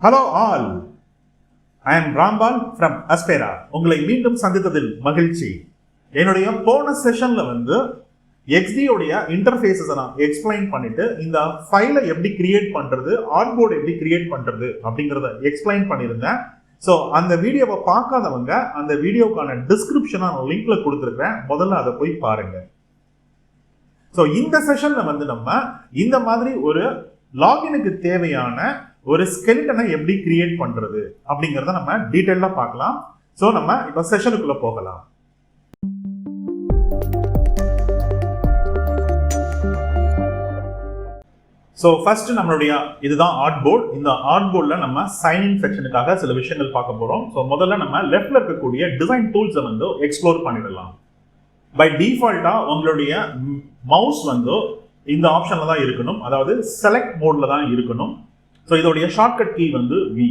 Hello all, I am Rambal from Aspira. உங்களை மீண்டும் சந்தித்ததில் மகிழ்ச்சி. என்னுடைய போன செஷன்ல XD உடைய இன்டர்ஃபேஸஸை நான் எக்ஸ்பிளைன் பண்ணிட்டு இந்த ஃபைலை எப்படி கிரியேட் பண்றது, ஆர்ட்போர்ட் எப்படி கிரியேட் பண்றது அப்படிங்கிறத எக்ஸ்பிளைன் பண்ணியிருந்தேன். ஸோ அந்த வீடியோவை பார்க்காதவங்க அந்த வீடியோக்கான டிஸ்கிரிப்ஷனை நான் லிங்க்ல கொடுத்துருக்கேன், முதல்ல அதை போய் பாருங்க. ஸோ இந்த செஷன்ல நம்ம இந்த மாதிரி ஒரு லாகினுக்கு தேவையான ஒரு ஸ்கெலிட்டனை எப்படி கிரியேட் பண்றது அப்படிங்கிறத நம்ம டீடைலா பார்க்கலாம். ஸோ நம்ம இப்போ செஷனுக்குள்ள போகலாம். ஸோ ஃபர்ஸ்ட் நம்மளுடைய இதுதான் ஆர்ட் போர்ட். இந்த ஆர்ட் போர்டில் நம்ம சைன் இன் செக்ஷனுக்காக சில விஷயங்கள் பார்க்க போறோம். ஸோ முதல்ல நம்ம லெஃப்ட்ல இருக்கக்கூடிய டிசைன் டூல்ஸை எக்ஸ்ப்ளோர் பண்ணிடலாம். பை டிஃபால்ட்டா உங்களுடைய மவுஸ் இந்த ஆப்ஷன்ல தான் இருக்கணும், அதாவது செலக்ட் மோட்ல தான் இருக்கணும். ஸோ இதோடைய ஷார்ட்கட் கீ V.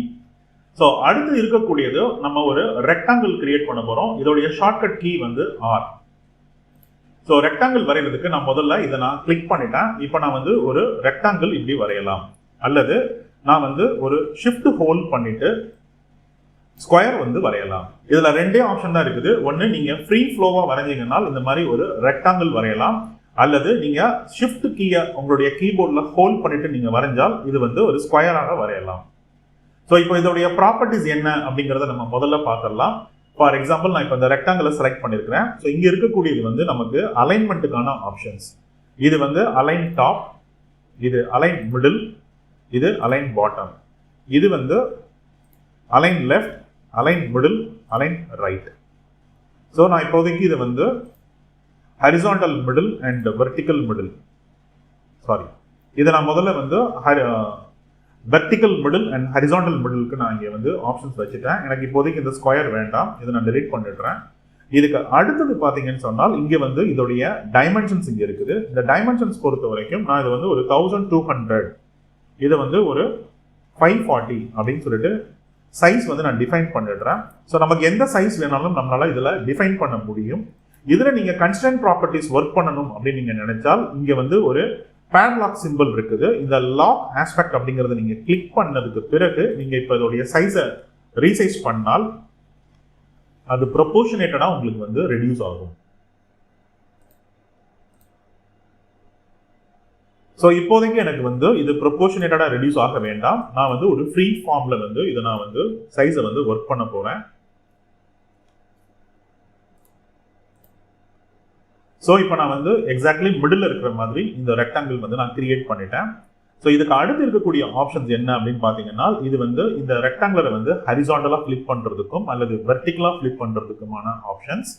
ஸோ அடுத்து இருக்கக்கூடியது நம்ம ஒரு ரெக்டாங்கிள் கிரியேட் பண்ண போறோம். இதோடைய shortcut key R. So rectangle வரைகிறதுக்கு நான் முதல்ல இதை நான் கிளிக் பண்ணிட்டேன். இப்போ நான் ஒரு ரெக்டாங்கிள் இப்படி வரையலாம், அல்லது நான் ஒரு ஷிஃப்ட் ஹோல்ட் பண்ணிட்டு ஸ்கொயர் வரையலாம். இதுல ரெண்டே ஆப்ஷன் தான் இருக்குது. ஒன்று நீங்க ஃப்ரீ ஃப்ளோவா வரைஞ்சீங்கன்னா இந்த மாதிரி ஒரு ரெக்டாங்கிள் வரையலாம், அல்லது நீங்க ஷிஃப்ட் கீயை உங்களுடைய கீபோர்ட்ல ஹோல்ட் பண்ணிட்டு நீங்க வரைஞ்சால் இது ஒரு ஸ்கொயராக வரையலாம். ஸோ இப்போ இதோடைய ப்ராப்பர்ட்டிஸ் என்ன அப்படிங்கிறத நம்ம முதல்ல பார்த்துடலாம். ஃபார் எக்ஸாம்பிள் நான் இப்போ இந்த ரெக்டாங்கிளை செலக்ட் பண்ணியிருக்கிறேன். ஸோ இங்க இருக்கக்கூடியது நமக்கு அலைன்மெண்ட்டுக்கான ஆப்ஷன்ஸ். இது அலைன் டாப், இது அலைன் மிடில், இது அலைன் பாட்டம், இது align left, align middle, align right. So நான் இப்போதைக்கு இது horizontal middle and vertical middle, இதை நான் முதல்ல வெர்டிக்கல் மிடில் அண்ட் ஹரிசாண்டல் மிடிலுக்கு நான் இங்கே ஆப்ஷன்ஸ் வச்சுட்டேன். எனக்கு இப்போதைக்கு இந்த ஸ்கொயர் வேண்டாம், இதை நான் டெலீட் பண்ணிடுறேன். இதுக்கு அடுத்தது பார்த்தீங்கன்னு சொன்னால் இங்கே இதோடைய டைமென்ஷன்ஸ் இங்கே இருக்குது. இந்த டைமென்ஷன்ஸ் பொறுத்த வரைக்கும் நான் இது ஒரு 1200, இதை ஒரு 540 அப்படின்னு சொல்லிட்டு சைஸ் நான் டிஃபைன் பண்ணிடுறேன். ஸோ நமக்கு எந்த சைஸ் வேணாலும் நம்மளால இதில் டிஃபைன் பண்ண முடியும். இதுல நீங்க கன்ஸ்டன்ட் ப்ராப்பர்ட்டிஸ் ஒர்க் பண்ணணும் அப்படின்னு நீங்க நினைச்சால் இங்க ஒரு பேட்லாக் சிம்பிள் இருக்குது. இந்த லாக் ஆஸ்பெக்ட் அப்படிங்கறத நீங்க கிளிக் பண்ணதுக்கு பிறகு நீங்க இப்ப இதோடைய சைஸை ரீசைஸ் பண்ணால் அது ப்ரொபோர்ஷனேட்டடா உங்களுக்கு ரெடியூஸ் ஆகும். ஸோ இப்போதைக்கு எனக்கு இது ப்ரொபோர்ஷனேட்டடா ரெடியூஸ் ஆக வேண்டாம். நான் ஒரு ஃப்ரீ ஃபார்ம்ல இதை நான் சைஸை ஒர்க் பண்ண போறேன். ஸோ இப்போ நான் எக்ஸாக்ட்லி மிடில் இருக்கிற மாதிரி இந்த ரெக்டாங்கிள் நான் கிரியேட் பண்ணிட்டேன். ஸோ இதுக்கு அடுத்து இருக்கக்கூடிய ஆப்ஷன்ஸ் என்ன அப்படின்னு பார்த்தீங்கன்னா இது இந்த ரெக்டாங்கிளரை ஹரிசாண்டலா ஃபிளிப் பண்றதுக்கும் அல்லது வெர்டிகலா ஃபிளிப் பண்றதுக்குமான ஆப்ஷன்ஸ்.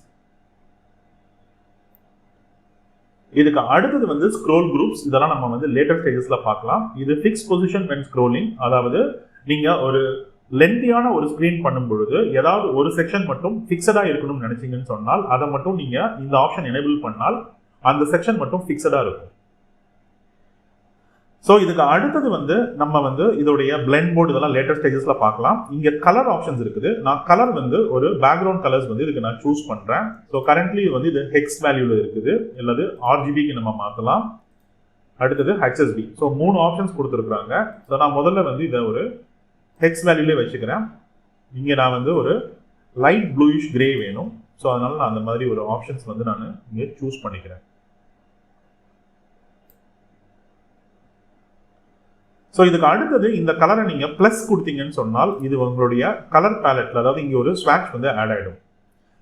இதுக்கு அடுத்தது ஸ்க்ரோல் குரூப்ஸ். இதெல்லாம் நம்ம லேட்டர் ஸ்டேஜஸ்ல பார்க்கலாம். இது ஃபிக்ஸ் பொசிஷன் வென் ஸ்க்ரோலிங், அதாவது நீங்க ஒரு லென்த்தியான ஒரு ஸ்கிரீன் பண்ணும் பொழுது ஏதாவது ஒரு செக்ஷன் மட்டும் ஃபிக்ஸடா இருக்கணும்னு நினைச்சீங்கன்னு சொன்னால் அதை மட்டும் நீங்க இந்த ஆப்ஷன் எனேபிள் பண்ணால் அந்த செக்ஷன் மட்டும் ஃபிக்ஸடா இருக்கும். ஸோ இதுக்கு அடுத்தது நம்ம இதோடைய பிளெண்ட் மோட் இதெல்லாம் லேட்டர் ஸ்டேஜஸ்ல பார்க்கலாம். இங்க கலர் ஆப்ஷன்ஸ் இருக்குது. நான் கலர் ஒரு பேக்ரவுண்ட் கலர்ஸ் இதுக்கு நான் சூஸ் பண்றேன். ஸோ கரண்ட்லி இது ஹெக்ஸ் வேல்யூல இருக்குது, அல்லது RGBக்கு நம்ம மாற்றலாம். அடுத்தது HSB. ஸோ 3 ஆப்ஷன்ஸ் கொடுத்துருக்காங்க. ஸோ நான் முதல்ல இதை ஒரு ஹெக்ஸ் வேல்யூலே வச்சுக்கிறேன். இங்கே நான் ஒரு லைட் ப்ளூயிஷ் கிரே வேணும். ஸோ அதனால நான் அந்த மாதிரி ஒரு ஆப்ஷன்ஸ் நான் இங்கே சூஸ் பண்ணிக்கிறேன். ஸோ இதுக்கு அடுத்தது இந்த கலரை நீங்க பிளஸ் கொடுத்தீங்கன்னு சொன்னால் இது உங்களுடைய கலர் பேலட்ல, அதாவது இங்கே ஒரு ஸ்வாட்ச் ஆட் ஆயிடும்.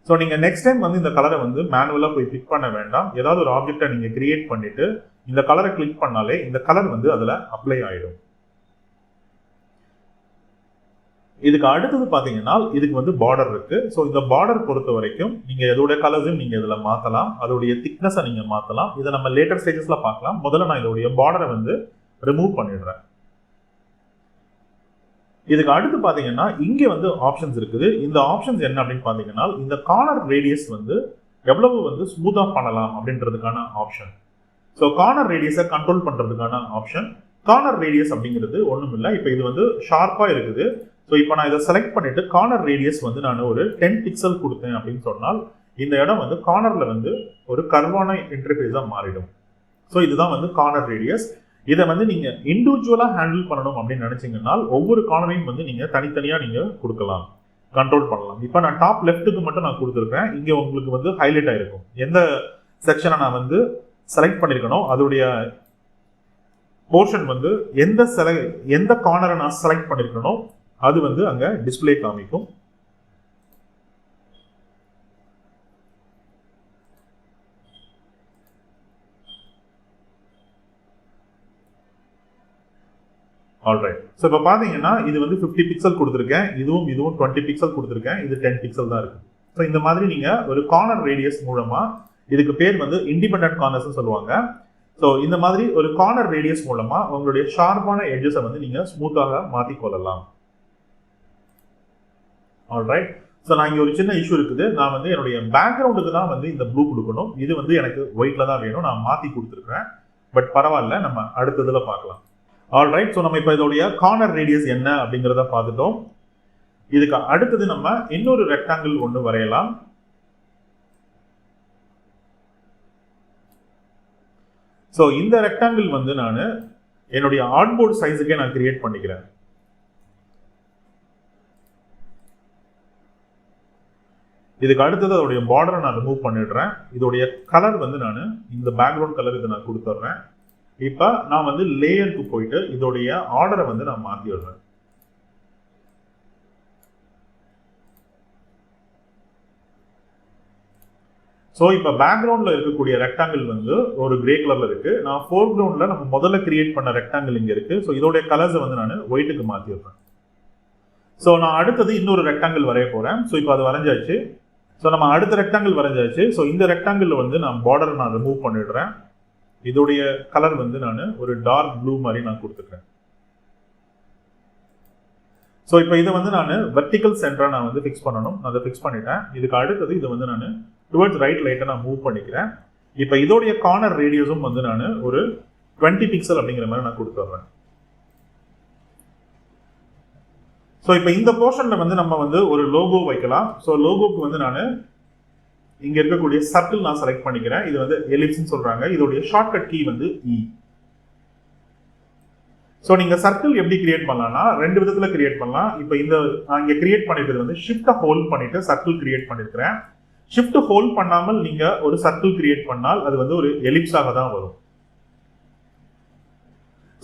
ஸோ நீங்க நெக்ஸ்ட் டைம் இந்த கலரை மேனுவலா போய் பிக் பண்ண வேண்டாம். ஏதாவது ஒரு ஆப்ஜெக்டை நீங்க கிரியேட் பண்ணிட்டு இந்த கலரை கிளிக் பண்ணாலே இந்த கலர் அதுல அப்ளை ஆயிடும். இதுக்கு அடுத்தது பாத்தீங்கன்னா இதுக்கு பார்டர் இருக்கு. ஸோ இந்த பார்டர் பொறுத்த வரைக்கும் நீங்க இதோட கலர்ஸும் நீங்க இதுல மாத்தலாம், அதோடைய திக்னஸை நீங்க மாத்தலாம். இதை நம்ம லேட்டர் ஸ்டேஜஸ்ல பார்க்கலாம். முதல்ல நான் இதோடைய பார்டரை ரிமூவ் பண்ணிடுறேன். இதுக்கு அடுத்து பாத்தீங்கன்னா இங்க ஆப்ஷன்ஸ் இருக்குது. இந்த ஆப்ஷன்ஸ் என்ன அப்படின்னு பாத்தீங்கன்னா இந்த கார்னர் ரேடியஸ் எவ்வளவு ஸ்மூத்தா பண்ணலாம் அப்படின்றதுக்கான ஆப்ஷன். ஸோ கார்னர் ரேடியஸை கண்ட்ரோல் பண்றதுக்கான ஆப்ஷன். கார்னர் ரேடியஸ் அப்படிங்கிறது ஒண்ணும் இல்லை. இப்போ இது ஷார்ப்பா இருக்குது. ஸோ இப்போ நான் இதை செலக்ட் பண்ணிட்டு கார்னர் ரேடியஸ் நான் ஒரு 10 பிக்சல் கொடுத்தேன் அப்படின்னு சொன்னால் இந்த இடம் கார்னர்ல ஒரு கர்வான இன்டர்ஃபேஸா மாறிடும். ஸோ இதுதான் கார்னர் ரேடியஸ். இதை வந்து நீங்க இண்டிவிஜுவலா ஹேண்டில் பண்ணணும் அப்படின்னு நினைச்சீங்கன்னா ஒவ்வொரு கார்னரையும் வந்து நீங்க தனித்தனியா நீங்க கொடுக்கலாம், கண்ட்ரோல் பண்ணலாம். இப்போ நான் டாப் லெஃப்ட்டுக்கு மட்டும் நான் கொடுத்துருக்கேன். இங்க உங்களுக்கு வந்து ஹைலைட் ஆயிருக்கும் எந்த செக்ஷனை நான் வந்து செலக்ட் பண்ணிருக்கணும், அதோடைய போர்ஷன் வந்து எந்த கார்னரை நான் செலக்ட் பண்ணிருக்கணும் அது வந்து அங்க டிஸ்பிளே காமிக்கும். ஆல்ரைட். ஸோ இப்போ பார்த்தீங்கன்னா இது வந்து 50 பிக்சல் கொடுத்துருக்கேன், இதுவும் 20 பிக்சல் கொடுத்துருக்கேன், இது 10 பிக்சல் தான் இருக்கு. ஸோ இந்த மாதிரி நீங்க ஒரு கார்னர் ரேடியஸ் மூலமா, இதுக்கு பேர் வந்து இண்டிபெண்டன்ட் கார்னர்ஸ் சொல்லுவாங்க. ஸோ இந்த மாதிரி ஒரு கார்னர் ரேடியஸ் மூலமா உங்களுடைய ஷார்ப்பான எட்ஜஸை வந்து நீங்க ஸ்மூத்தாக மாற்றிக்கொள்ளலாம். ஆல்ரைட். ஸோ நான் இங்கே ஒரு சின்ன இஷ்யூ இருக்குது. நான் வந்து என்னுடைய பேக்ரவுண்டுக்கு தான் வந்து இந்த ப்ளூ கொடுக்கணும், இது வந்து எனக்கு ஒயிட்ல தான் வேணும், நான் மாற்றி கொடுத்துருக்கேன். பட் பரவாயில்ல, நம்ம அடுத்ததுல பார்க்கலாம். ஆல்ரைட். ஸோ நம்ம இப்போ இதோடைய கார்னர் ரேடியஸ் என்ன அப்படிங்கிறத பார்த்துட்டோம். இதுக்கு அடுத்தது நம்ம இன்னொரு ரெக்டாங்கிள் ஒன்று வரையலாம். ஸோ இந்த ரெக்டாங்கிள் வந்து நான் என்னுடைய ஆர்ட்போர்ட் சைஸுக்கே நான் கிரியேட் பண்ணிக்கிறேன். இதுக்கு அடுத்தது அதோடைய பார்டரை நான் ரிமூவ் பண்ணிடுறேன். இதோடைய கலர் வந்து நான் இந்த பேக்ரவுண்ட் கலர் இதை நான் கொடுத்துட்றேன். இப்போ நான் வந்து லேயருக்கு போயிட்டு இதோடைய ஆர்டரை வந்து நான் மாற்றி விடுறேன். ஸோ இப்போ பேக்ரவுண்டில் இருக்கக்கூடிய ரெக்டாங்கிள் வந்து ஒரு கிரே கலரில் இருக்கு. நான் ஃபோர் கிரவுண்டில் நம்ம முதல்ல கிரியேட் பண்ண ரெக்டாங்கிள் இங்கே இருக்கு. ஸோ இதோடைய கலர்ஸை வந்து நான் ஒயிட்டுக்கு மாற்றி விடுறேன். ஸோ நான் அடுத்தது இன்னொரு ரெக்டாங்கிள் வரைய போகிறேன். ஸோ இப்போ அது வரைஞ்சாச்சு. ஸோ நம்ம அடுத்த ரெக்டாங்கிள் வரைஞ்சாச்சு. ஸோ இந்த ரெக்டாங்கிள் வந்து நான் பார்டரை நான் ரிமூவ் பண்ணிடுறேன். இதோடைய கலர் வந்து நான் ஒரு டார்க் ப்ளூ மாதிரி நான் கொடுத்துக்கிறேன். ஸோ இப்போ இதை வந்து நான் வெர்டிக்கல் சென்டரா நான் வந்து ஃபிக்ஸ் பண்ணணும். அதை ஃபிக்ஸ் பண்ணிட்டேன். இதுக்கு அடுத்தது இதை வந்து நான் டுவர்ட்ஸ் ரைட் லைட்டை நான் மூவ் பண்ணிக்கிறேன். இப்போ இதோடைய கார்னர் ரேடியஸும் வந்து நான் ஒரு 20 பிக்சல் அப்படிங்கிற மாதிரி நான் கொடுத்துட்றேன். ஸோ இப்போ இந்த போர்ஷன்ல வந்து நம்ம வந்து ஒரு லோகோ வைக்கலாம். ஸோ லோகோக்கு வந்து நான் இங்க இருக்கக்கூடிய சர்க்கிள் நான் செலக்ட் பண்ணிக்கிறேன். இது வந்து எலிப்ஸ்னு சொல்றாங்க. இதோடைய ஷார்ட்கட் கீ வந்து E. ஸோ நீங்க சர்க்கிள் எப்படி கிரியேட் பண்ணலாம்னா ரெண்டு விதத்துல கிரியேட் பண்ணலாம். இப்போ இந்த நான் இங்க கிரியேட் பண்ணிருக்கிறது வந்து ஷிஃப்ட் ஹோல்ட் பண்ணிட்டு சர்க்கிள் கிரியேட் பண்ணிருக்கிறேன். ஷிஃப்ட் ஹோல்ட் பண்ணாமல் நீங்க ஒரு சர்க்கிள் கிரியேட் பண்ணால் அது வந்து ஒரு எலிப்ஸாக தான் வரும்.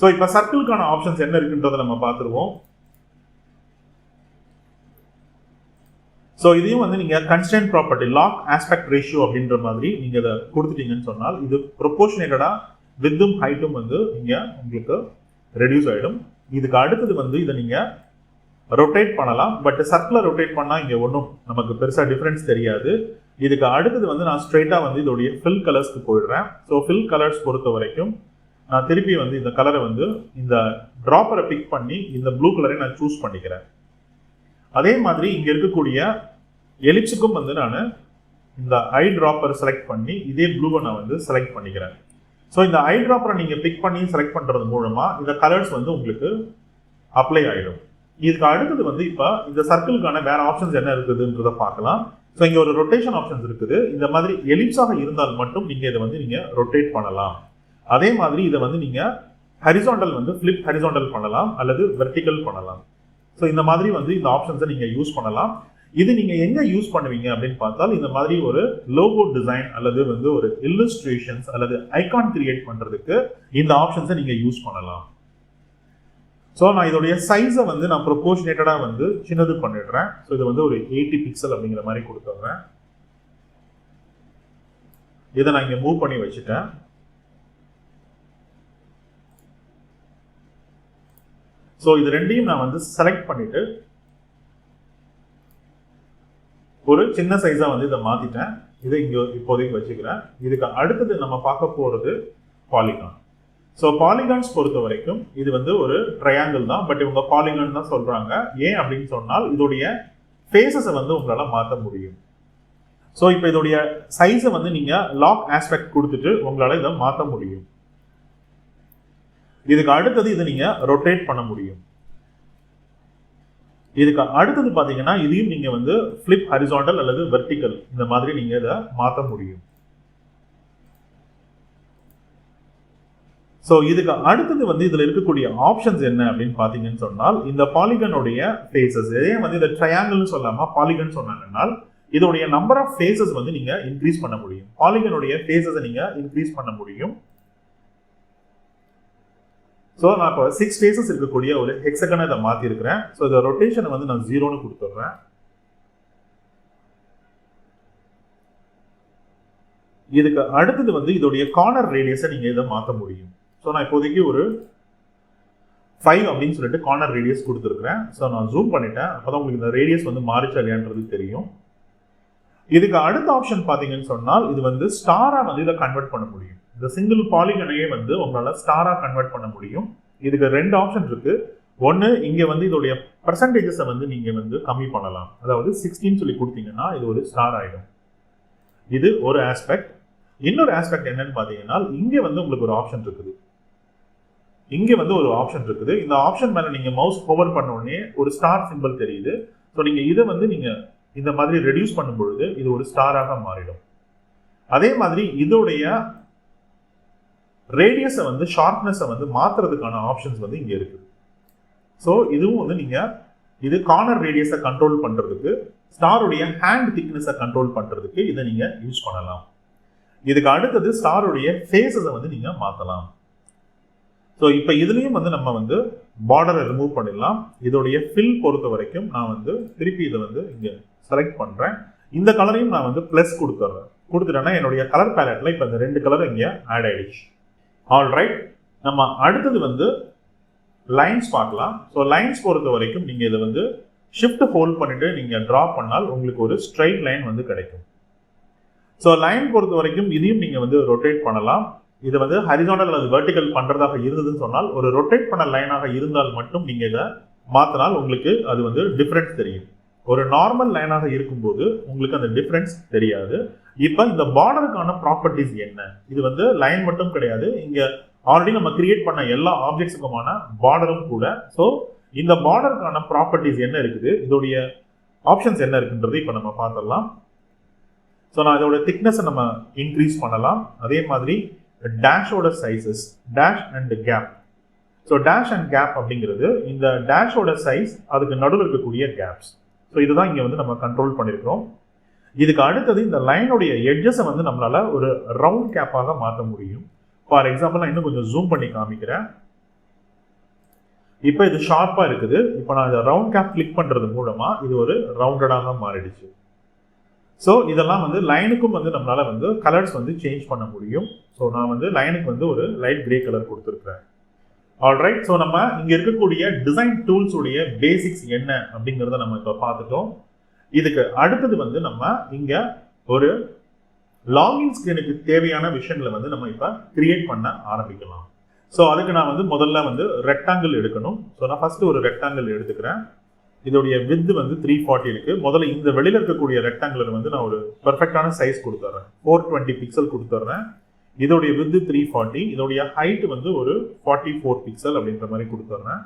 ஸோ இப்போ சர்க்கிளுக்கான ஆப்ஷன்ஸ் என்ன இருக்குன்றதை நம்ம பார்த்துருவோம். ஸோ இதையும் வந்து நீங்கள் constant property lock aspect ratio அப்படின்ற மாதிரி நீங்கள் இதை கொடுத்துட்டீங்கன்னு சொன்னால் இது ப்ரொபோர்ஷனேட்டடாக வித்தும் ஹைட்டும் வந்து இங்கே உங்களுக்கு ரெடியூஸ் ஆகிடும். இதுக்கு அடுத்தது வந்து இதை நீங்கள் ரொட்டேட் பண்ணலாம். பட் சர்க்கிளை ரொட்டேட் பண்ணால் இங்கே ஒன்றும் நமக்கு பெருசாக டிஃப்ரென்ஸ் தெரியாது. இதுக்கு அடுத்தது வந்து நான் ஸ்ட்ரெயிட்டாக வந்து இதோடைய ஃபில் கலர்ஸ்க்கு போயிடுறேன். ஸோ ஃபில் கலர்ஸ் பொறுத்த வரைக்கும் நான் திருப்பி வந்து இந்த கலரை வந்து இந்த ட்ராப்பரை பிக் பண்ணி இந்த ப்ளூ கலரை நான் சூஸ் பண்ணிக்கிறேன். அதே மாதிரி இங்கே இருக்கக்கூடிய எலிப்ஸுக்கும் வந்து நான் இந்த ஐ ட்ராப்பர் செலக்ட் பண்ணி இதே ப்ளூவை நான் வந்து செலக்ட் பண்ணிக்கிறேன். ஸோ இந்த ஐ ட்ராப்பரை நீங்கள் பிக் பண்ணி செலக்ட் பண்ணுறது மூலமாக இந்த கலர்ஸ் வந்து உங்களுக்கு அப்ளை ஆகிடும். இதுக்கு அடுத்தது வந்து இப்போ இந்த சர்க்கிளுக்கான வேற ஆப்ஷன்ஸ் என்ன இருக்குதுன்றதை பார்க்கலாம். ஸோ இங்கே ஒரு ரொட்டேஷன் ஆப்ஷன்ஸ் இருக்குது. இந்த மாதிரி எலிப்ஸாக இருந்தால் மட்டும் நீங்கள் இதை வந்து நீங்கள் ரொட்டேட் பண்ணலாம். அதே மாதிரி இதை வந்து நீங்கள் ஹரிசாண்டல் வந்து ஃபிளிப் ஹரிசாண்டல் பண்ணலாம் அல்லது வெர்டிக்கல் பண்ணலாம். ஸோ இந்த மாதிரி வந்து இந்த ஆப்ஷன்ஸை நீங்கள் யூஸ் பண்ணலாம். இது நீங்க எங்க யூஸ் பண்ணுவீங்க அப்படின்னு பார்த்தால் இந்த மாதிரி ஒரு லோகோ டிசைன் அல்லது வந்து ஒரு இல்லஸ்ட்ரேஷன்ஸ் அல்லது ஐகான் கிரியேட் பண்றதுக்கு இந்த ஆப்ஷன்ஸை நீங்க யூஸ் பண்ணலாம். ஸோ நான் இதோடைய சைஸை வந்து நான் ப்ரொபோர்ஷனேட்டடா வந்து சின்னது பண்ணிடுறேன். ஸோ இது வந்து ஒரு 80 பிக்சல் அப்படிங்கிற மாதிரி கொடுத்துட்றேன். இதை நான் இங்க மூவ் பண்ணி வச்சுட்டேன். ஸோ இது ரெண்டையும் நான் வந்து செலக்ட் பண்ணிட்டு ஒரு சின்ன சைஸா வந்து இதை மாத்திட்டேன். இதை இங்க இப்போதைக்கு வச்சுக்கிறேன். இதுக்கு அடுத்தது நம்ம பார்க்க போறது பாலிகான். ஸோ பாலிகான்ஸ் பொறுத்த வரைக்கும் இது வந்து ஒரு ட்ரையாங்கிள் தான். பட் இவங்க பாலிகான் தான் சொல்றாங்க. ஏன் அப்படின்னு சொன்னால் இதோடைய ஃபேஸஸை வந்து உங்களால மாற்ற முடியும். ஸோ இப்போ இதோடைய சைஸை வந்து நீங்க லாக் ஆஸ்பெக்ட் கொடுத்துட்டு உங்களால இதை மாற்ற முடியும். இதுக்கு அடுத்தது இதை நீங்க ரொட்டேட் பண்ண முடியும். இதுக்கு அடுத்தது பாத்தீங்கன்னா இதையும் நீங்க வந்து ஃபிளிப் ஹரிசாண்டல் அல்லது வெர்டிக்கல் இந்த மாதிரி நீங்க இதை மாற்ற முடியும். ஸோ இதுக்கு அடுத்தது வந்து இதில் இருக்கக்கூடிய ஆப்ஷன்ஸ் என்ன அப்படின்னு பார்த்தீங்கன்னு சொன்னால் இந்த பாலிகனுடைய ஃபேஸஸ் இதே வந்து இந்த ட்ரையாங்கிள்னு சொல்லாமல் பாலிகன் சொன்னாங்கன்னா இதோடைய நம்பர் ஆஃப் ஃபேஸஸ் வந்து நீங்கள் இன்க்ரீஸ் பண்ண முடியும். பாலிகனுடைய ஃபேஸஸை நீங்கள் இன்க்ரீஸ் பண்ண முடியும். ஸோ நான் இப்போ 6 ஃபேஸஸ் இருக்கக்கூடிய ஒரு ஹெக்ஸகனை இதை மாற்றிருக்கிறேன். ஸோ இந்த ரொட்டேஷனை வந்து நான் 0ன்னு கொடுத்துட்றேன். இதுக்கு அடுத்தது வந்து இதோடைய கார்னர் ரேடியஸை நீங்கள் இதை மாற்ற முடியும். ஸோ நான் இப்போதைக்கு ஒரு 5 அப்படின்னு சொல்லிட்டு கார்னர் ரேடியஸ் கொடுத்துருக்குறேன். ஸோ நான் ஜூம் பண்ணிட்டேன். அப்போ தான் உங்களுக்கு இந்த ரேடியஸ் வந்து மாறிச்சா இல்லையான்றது தெரியும். இதுக்கு அடுத்த ஆப்ஷன் பார்த்தீங்கன்னு சொன்னால் இது வந்து ஸ்டாராக வந்து இதை கன்வெர்ட் பண்ண முடியும். இந்த சிங்கிள் பாலிகனையே வந்து உங்களால் ஸ்டாராக கன்வெர்ட் பண்ண முடியும். இதுக்கு 2 ஆப்ஷன் இருக்கு. ஒன்று இங்கே வந்து இதோடைய பர்சன்டேஜஸை வந்து நீங்கள் வந்து கம்மி பண்ணலாம். அதாவது 16 சொல்லி கொடுத்தீங்கன்னா இது ஒரு ஸ்டார் ஆகிடும். இது ஒரு ஆஸ்பெக்ட். இன்னொரு ஆஸ்பெக்ட் என்னன்னு பார்த்தீங்கன்னா இங்கே வந்து உங்களுக்கு ஒரு ஆப்ஷன் இருக்குது. இங்கே வந்து ஒரு ஆப்ஷன் இருக்குது. இந்த ஆப்ஷன் மேலே நீங்கள் மவுஸ் ஹோவர் பண்ண உடனே ஒரு ஸ்டார் சிம்பிள் தெரியுது. ஸோ நீங்கள் இதை வந்து நீங்கள் இந்த மாதிரி ரெடியூஸ் பண்ணும் பொழுது இது ஒரு ஸ்டாராக மாறிடும். அதே மாதிரி இதோடைய ரேடியஸை வந்து ஷார்ப்னஸை வந்து மாற்றுறதுக்கான ஆப்ஷன்ஸ் வந்து இங்கே இருக்குது. ஸோ இதுவும் வந்து நீங்கள் இது கார்னர் ரேடியஸை கண்ட்ரோல் பண்ணுறதுக்கு ஸ்டாருடைய ஹேண்ட் திக்னஸை கண்ட்ரோல் பண்ணுறதுக்கு இதை நீங்கள் யூஸ் பண்ணலாம். இதுக்கு அடுத்தது ஸ்டாருடைய ஃபேஸஸை வந்து நீங்கள் மாற்றலாம். ஸோ இப்போ இதுலேயும் வந்து நம்ம வந்து பார்டரை ரிமூவ் பண்ணிடலாம். இதோடைய ஃபில் பொறுத்த வரைக்கும் நான் வந்து திருப்பி இதை வந்து இங்கே செலக்ட் பண்ணுறேன். இந்த கலரையும் நான் வந்து ப்ளஸ் கொடுத்துட்டேன்னா என்னுடைய கலர் பேலட்டில் இப்போ இந்த 2 கலர் இங்கே ஆட் ஆகிடுச்சு. ஆல்ரைட், நம்ம அடுத்தது வந்து லைன்ஸ் பார்க்கலாம். ஸோ லைன்ஸ் பொறுத்த வரைக்கும் நீங்கள் இதை வந்து ஷிஃப்ட் ஹோல்ட் பண்ணிட்டு நீங்கள் ட்ரா பண்ணால் உங்களுக்கு ஒரு ஸ்ட்ரைட் லைன் வந்து கிடைக்கும். ஸோ லைன் பொறுத்த வரைக்கும் இதையும் நீங்கள் வந்து ரொட்டேட் பண்ணலாம். இதை வந்து ஹரிசாண்டல் அல்லது வெர்டிகல் பண்ணுறதாக இருந்ததுன்னு சொன்னால் ஒரு ரொட்டேட் பண்ண லைனாக இருந்தால் மட்டும் நீங்கள் இதை மாற்றினால் உங்களுக்கு அது வந்து டிஃப்ரென்ஸ் தெரியும். ஒரு நார்மல் லைனாக இருக்கும்போது உங்களுக்கு அந்த டிஃப்ரென்ஸ் தெரியாது. இப்போ இந்த பார்டருக்கான ப்ராப்பர்ட்டிஸ் என்ன? இது வந்து லைன் மட்டும் கிடையாது, இங்கே ஆல்ரெடி நம்ம கிரியேட் பண்ண எல்லா ஆப்ஜெக்ட்ஸுக்குமான பார்டரும் கூட. ஸோ இந்த பார்டருக்கான ப்ராப்பர்ட்டிஸ் என்ன இருக்குது, இதோடைய ஆப்ஷன்ஸ் என்ன இருக்குன்றது இப்போ நம்ம பார்த்துடலாம். ஸோ நான் இதோட திக்னஸை நம்ம இன்க்ரீஸ் பண்ணலாம். அதே மாதிரி டேஷோட sizes, dash and gap. So dash and gap அப்படிங்கிறது இந்த டேஷோட சைஸ், அதுக்கு நடுவில் இருக்கக்கூடிய கேப்ஸ். ஸோ இதுதான் இங்கே வந்து நம்ம கண்ட்ரோல் பண்ணியிருக்கிறோம். இதுக்கு அடுத்தது இந்த லைனுடைய எட்ஜஸை வந்து நம்மளால ஒரு ரவுண்ட் கேப்பாக மாற்ற முடியும். ஃபார் எக்ஸாம்பிள் நான் இன்னும் கொஞ்சம் ஜூம் பண்ணி காமிக்கிறேன். இப்போ இது ஷார்ப்பாக இருக்குது. இப்போ நான் இந்த ரவுண்ட் கேப் கிளிக் பண்ணுறது மூலமாக இது ஒரு ரவுண்டடாக மாறிடுச்சு. ஸோ இதெல்லாம் வந்து லைனுக்கும் வந்து நம்மளால வந்து கலர்ஸ் வந்து சேஞ்ச் பண்ண முடியும். ஸோ நான் வந்து லைனுக்கு வந்து ஒரு லைட் கிரே கலர் கொடுத்துருக்குறேன். ஆல்ரைட், ஸோ நம்ம இங்கே இருக்கக்கூடிய டிசைன் டூல்ஸ் உடைய பேசிக்ஸ் என்ன அப்படிங்கிறத நம்ம இப்போ பார்த்துட்டோம். இதுக்கு அடுத்தது வந்து நம்ம இங்கே ஒரு லாகின் ஸ்க்ரீனுக்கு தேவையான விஷயங்களை வந்து நம்ம இப்போ கிரியேட் பண்ண ஆரம்பிக்கலாம். ஸோ அதுக்கு நான் வந்து முதல்ல வந்து ரெக்டாங்கிள் எடுக்கணும். ஸோ நான் ஃபர்ஸ்ட் ஒரு ரெக்டாங்கிள் எடுத்துக்கிறேன். இதோடைய வித் வந்து 340 இருக்கு. முதல்ல இந்த வெளியில் இருக்கக்கூடிய ரெக்டாங்குலர் வந்து நான் ஒரு பெர்ஃபெக்டான சைஸ் கொடுத்துட்றேன். 420 பிக்சல் கொடுத்துட்றேன். இதோடைய வித் 340, இதோடைய ஹைட் வந்து ஒரு 44 பிக்சல் அப்படின்ற மாதிரி கொடுத்துட்றேன்.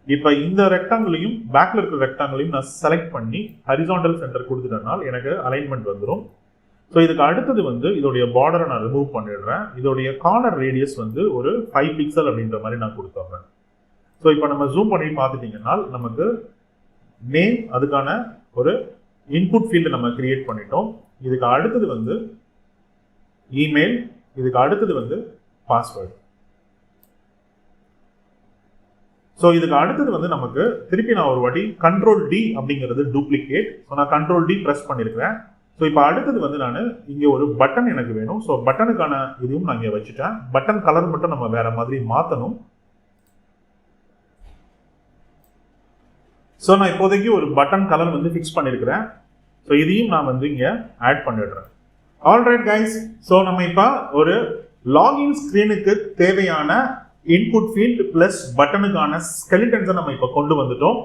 இப்போ இந்த ரெக்டாங்கிளையும் பேக்ல இருக்கிற ரெக்டாங்கிளையும் நான் செலக்ட் பண்ணி ஹரிசாண்டல் சென்டர் கொடுத்துட்டனால எனக்கு அலைன்மெண்ட் வந்துடும். ஸோ இதுக்கு அடுத்தது வந்து இதோடைய பார்டரை நான் ரிமூவ் பண்ணிடுறேன். இதோடைய கார்னர் ரேடியஸ் வந்து ஒரு 5 பிக்சல் அப்படின்ற மாதிரி நான் கொடுத்துட்றேன். ஸோ இப்போ நம்ம ஜூம் பண்ணி பார்த்துட்டிங்கன்னா நமக்கு நேம், அதுக்கான ஒரு இன்புட் ஃபீல்டு நம்ம கிரியேட் பண்ணிட்டோம். இதுக்கு அடுத்தது வந்து இமெயில், இதுக்கு அடுத்தது வந்து பாஸ்வேர்டு. ஸோ இதுக்கு அடுத்தது வந்து நமக்கு திருப்பி நான் ஒரு வாட்டி Ctrl+D அப்படிங்கிறது டூப்ளிகேட். ஸோ நான் Ctrl+D ப்ரெஸ் பண்ணியிருக்கிறேன். ஸோ இப்போ அடுத்தது வந்து நான் இங்கே ஒரு பட்டன் எனக்கு வேணும். ஸோ பட்டனுக்கான இதுவும் நான் இங்கே வச்சுட்டேன். பட்டன் கலர் மட்டும் நம்ம வேற மாதிரி மாற்றணும். ஸோ நான் இப்போதைக்கு ஒரு பட்டன் கலர் வந்து ஃபிக்ஸ் பண்ணியிருக்கிறேன். ஸோ இதையும் நான் வந்து இங்கே ஆட் பண்ணிடுறேன். ஆல்ரைட் கைஸ், ஸோ நம்ம இப்போ ஒரு லாகின் ஸ்க்ரீனுக்கு தேவையான இன்புட் ஃபீல்ட் பிளஸ் பட்டனுக்கான ஸ்கெலிட்டன்ஸை நம்ம இப்போ கொண்டு வந்துட்டோம்.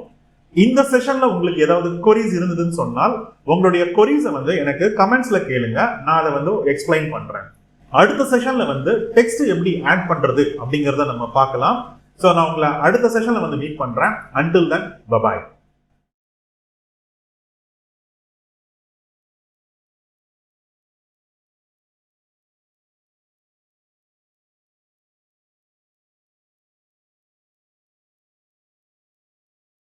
இந்த செஷன்ல உங்களுக்கு ஏதாவது கொரிஸ் இருந்ததுன்னு சொன்னால் உங்களுடைய கொரிஸை வந்து எனக்கு கமெண்ட்ஸ்ல கேளுங்க, நான் அதை வந்து எக்ஸ்பிளைன் பண்றேன். அடுத்த செஷன்ல வந்து டெக்ஸ்ட் எப்படி ஆட் பண்றது அப்படிங்கிறத நம்ம பார்க்கலாம். ஸோ நான் உங்களை அடுத்த செஷன்ல வந்து மீட் பண்றேன். Until then bye bye.